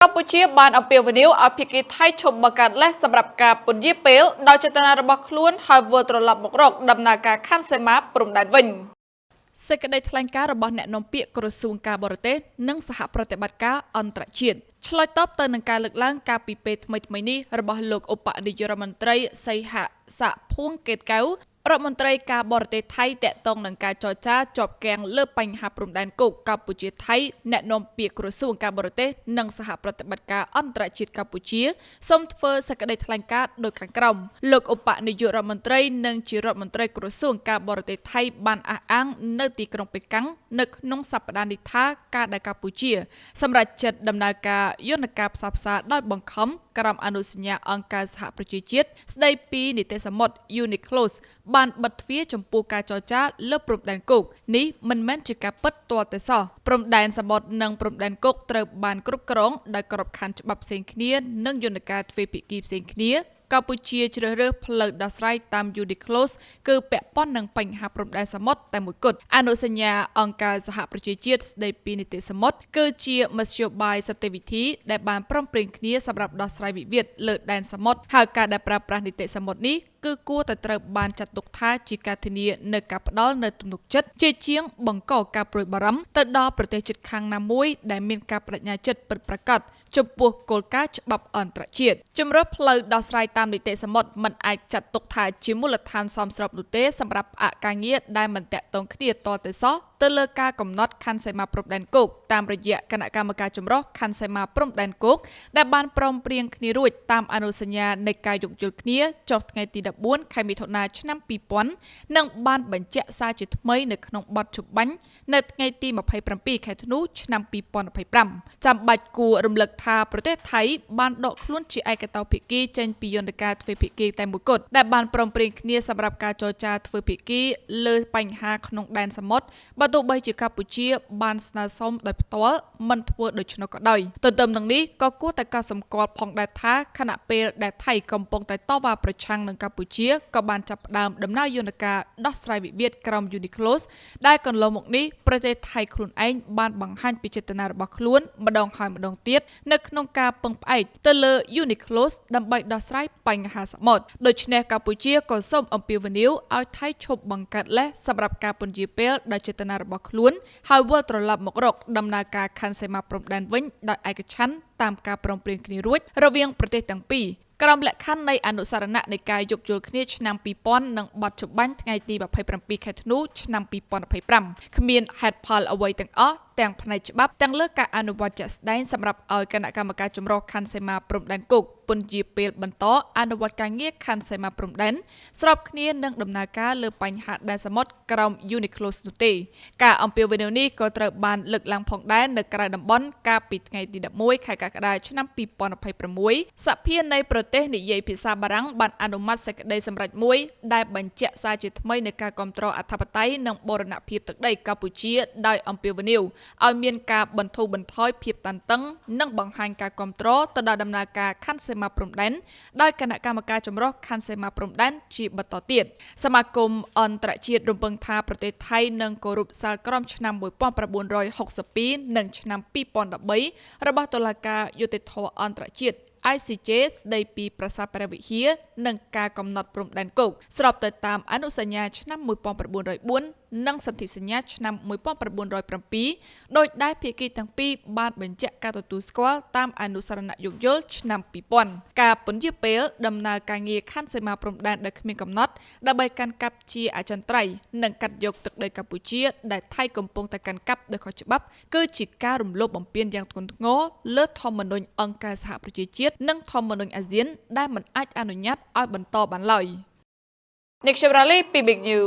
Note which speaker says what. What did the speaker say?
Speaker 1: កម្ពុជាបានអំពាវនាវឲ្យភាគីថៃឈប់បង្កើតលេសសម្រាប់ការពន្យាពេលដោយចេតនារបស់ខ្លួនហើយវិលត្រឡប់មករកដំណើរការខណ្ឌសីមាព្រំដែនវិញសេចក្តីថ្លែងការណ៍របស់អ្នកនាំពាក្យក្រសួងការបរទេសនិងសហប្រតិបត្តិការអន្តរជាតិឆ្លើយតបទៅនឹងការលើកឡើងការពីពេលថ្មីៗនេះរបស់លោកឧបនាយករដ្ឋមន្ត្រីសីហសភួងកេតកៅរដ្ឋមន្ត្រីការបរទេសថៃតាក់ទងនឹងការចរចាជាប់គាំងលើបញ្ហាព្រំដែនគោកកម្ពុជាថៃអ្នកនាំពាក្យក្រសួងការបរទេសនិងសហប្រតិបត្តិការអន្តរជាតិកម្ពុជាសូមធ្វើសេចក្តីថ្លែងការណ៍ដូចខាងក្រោមលោកឧបនាយករដ្ឋមន្ត្រីនិងជារដ្ឋមន្ត្រីក្រសួងការបរទេសថៃបានអះអាងនៅទីក្រុងប៉េកាំងនៅក្នុងសប្តាហ៍នេះថាការដែលកម្ពុជាសម្រាប់ចាត់ដំណើរការយន្តការផ្សះផ្សាដោយបង្ខំក្រមអនុសញ្ញាអង្គការសហប្រជាជាតិស្តីពីនីតិសមុទ្រ UNICLOS បានបិទទ្វារចំពោះការចរចាលើព្រំដែនគោកនេះមិនមែនជាការពិតទាល់តែសោះព្រំដែនសមុទ្រនិងព្រំដែនគោកត្រូវបានគ្រប់គ្រងដោយក្របខ័ណ្ឌច្បាប់ផ្សេងគ្នានិងយន្តការទ្វេភាគីផ្សេងគ្នាកម្ពុជាជ្រើសរើសផ្លូវដោះស្រាយតាម UNICLOS គឺពាក់ព័ន្ធនឹងបញ្ហាព្រំដែនសមុទ្រតែមួយគត់អនុសញ្ញាអង្គការសហប្រជាជាតិស្តីពីនីតិសមុទ្រគឺជាមធ្យោបាយសន្តិវិធីដែលបានព្រមព្រៀងគ្នាសម្រាប់ដោះស្រាយវិវាទលើដែនសមុទ្រហើយការដែលប្រើប្រាស់នីតិសមុទ្រនេះគឺគួរតែត្រូវបានចាត់ទុកថាជាការធានានៅការផ្ដល់នៅទំនុកចិត្តជាជាងបង្កការព្រួយបារម្ភទៅដល់ប្រទេសជិតខាងណាមួយដែលមានការបដិញ្ញាចិត្តពិតប្រាកដចំពោះគោលការណ៍ច្បាប់អន្តរជាតិជំរើសផ្លូវដោះស្រាយតាមនីតិសមុទ្រមិនអាចចាត់ទុកថាជាមូលដ្ឋានសមស្របនោះទេសម្រាប់អការងារដែលមិនតាក់ទងគ្នាតទៅសោះទៅលើការកំណត់ខណ្ឌសីមាព្រំដែនគោកតាមរយៈគណៈកម្មការចម្រុះខណ្ឌសីមាព្រំដែនគោកដែលបានព្រមព្រៀងគ្នារួចតាមអនុសញ្ញានៃការយោគយល់គ្នាចុះថ្ងៃទី14ខែមិថុនាឆ្នាំ2000និងបានបញ្ជាក់សារជាថ្មីនៅក្នុងបទចម្បាញ់នៅថ្ងៃទី27ខែធ្នូឆ្នាំ2025ចាំបាច់គួររំលឹកថាប្រទេសថៃបានដកខ្លួនជាឯកតោភាគីចេញពីយន្តការទ្វេភាគីតែមួយគត់ដែលបានព្រមព្រៀងគ្នាសម្រាប់ការចរចាទ្វេភាគីលើបញ្ហាក្នុងដែនសមុទ្របើទោះបីជាកម្ពុជាបានស្នើសុំដោយផ្ទាល់មិនធ្វើដូច្នោះក៏ដោយទន្ទឹមនឹងនេះក៏គួរតែកត់សម្គាល់ផងដែរថាខណៈពេលដែលថៃកំពុងតែតវ៉ាប្រឆាំងនឹងកម្ពុជាក៏បានចាប់ផ្ដើមដំណើរយន្តការដោះស្រាយវិវាទក្រោម UNICLOS ដែលកន្លងមកនេះប្រទេសថៃខ្លួនឯងបានបង្ហាញពីចេតនារបស់ខ្លួនម្ដងហើយម្ដងទៀតនៅក្នុងការពឹងផ្អែកទៅលើ UNICLOS ដើម្បីដោះស្រាយបញ្ហាសមុទ្រដូច្នេះកម្ពុជាក៏សូមអំពាវនាវឲ្យថៃឈប់បង្កើតលេសសម្រាប់ការពន្យាពេលដោយចេតនារបស់ខ្លួនហើយវិលត្រឡប់មករកដំណើរការខណ្ឌសីមាព្រំដែនវិញដោយឯកច្ឆន្ទតាមការព្រមព្រៀងគ្នារួចរវាងប្រទេសទាំងពីរក្រមលក្ខខណ្ឌនៃអនុសារណៈនៃការយោគយល់គ្នាឆ្នាំ2000និងបទចម្បាញ់ថ្ងៃទី27ខែធ្នូឆ្នាំ2025គ្មានហេតុផលអ្វីទាំងអស់ទាំងផ្នែកច្បាប់ទាំងលើការអនុវត្តជាក់ស្ដែងសម្រាប់ឲ្យគណៈកម្មការចម្រុះខណ្ឌសីមាព្រំដែនគោកពន្យាពេលបន្តអនុវត្តការងារខណ្ឌសីមាព្រំដែនស្របគ្នានឹងដំណើរការលើបញ្ហាដែនសមុទ្រក្រោម UNICLOS នោះទេការអំពាវនាវនេះក៏ត្រូវបានលើកឡើងផងដែរនៅក្រៅតំបន់កាលពីថ្ងៃទី11ខែកក្កដាឆ្នាំ2026សភានៃប្រទេសនិយាយភាសាបារាំងបានអនុម័តសេចក្តីសម្រេចមួយដែលបញ្ជាក់សារជាថ្មីនៃការគាំទ្រអធិបតេយ្យនិងបូរណភាពទឹកដីកម្ពុជាដោយអំពាវនាវឲ្យមានការបន្ធូរបន្ថយភាពតានតឹងនិងបង្ហាញការគាំទ្រទៅដល់ដំណើរការខណ្ឌសីមាព្រំដែនដោយគណៈកម្មការចម្រុះខណ្ឌសីមាព្រំដែនជាបន្តទៀតសមាគមអន្តរជាតិរំពឹងថាប្រទេសថៃនឹងគោរពសាលក្រមឆ្នាំ1962និងឆ្នាំ2013របស់តុលាការយុត្តិធម៌អន្តរជាតិICJ ស្តីពីប្រាសាទព្រះវិហារនិងការកំណត់ព្រំដែនគោកស្របទៅតាមអនុសញ្ញាឆ្នាំ1904និងសន្ធិសញ្ញាឆ្នាំ1907ដោយដែលភាគីទាំងពីរបានបញ្ជាក់ការទទួលស្គាល់តាមអនុសារណៈយោគយល់ឆ្នាំ2000ការពន្យាពេលដំណើរការងារខណ្ឌសីមាព្រំដែនដោយគ្មានកំណត់ដើម្បីកាន់កាប់ជាអចិន្ត្រៃយ៍និងកាត់យកទឹកដីកម្ពុជាដែលថៃកំពុងតែកាន់កាប់ដោយខុសច្បាប់គឺជាការរំលោភបំពានយ៉ាងធ្ងន់ធ្ងរលើធម្មនុញ្ញអង្គការសហប្រជាជាតិនិងធម្មនុញ្ញអាស៊ានដែលមិនអាចអនុញ្ញាតឲ្យបន្តបានឡើយ Nick Chevrali ពី Big New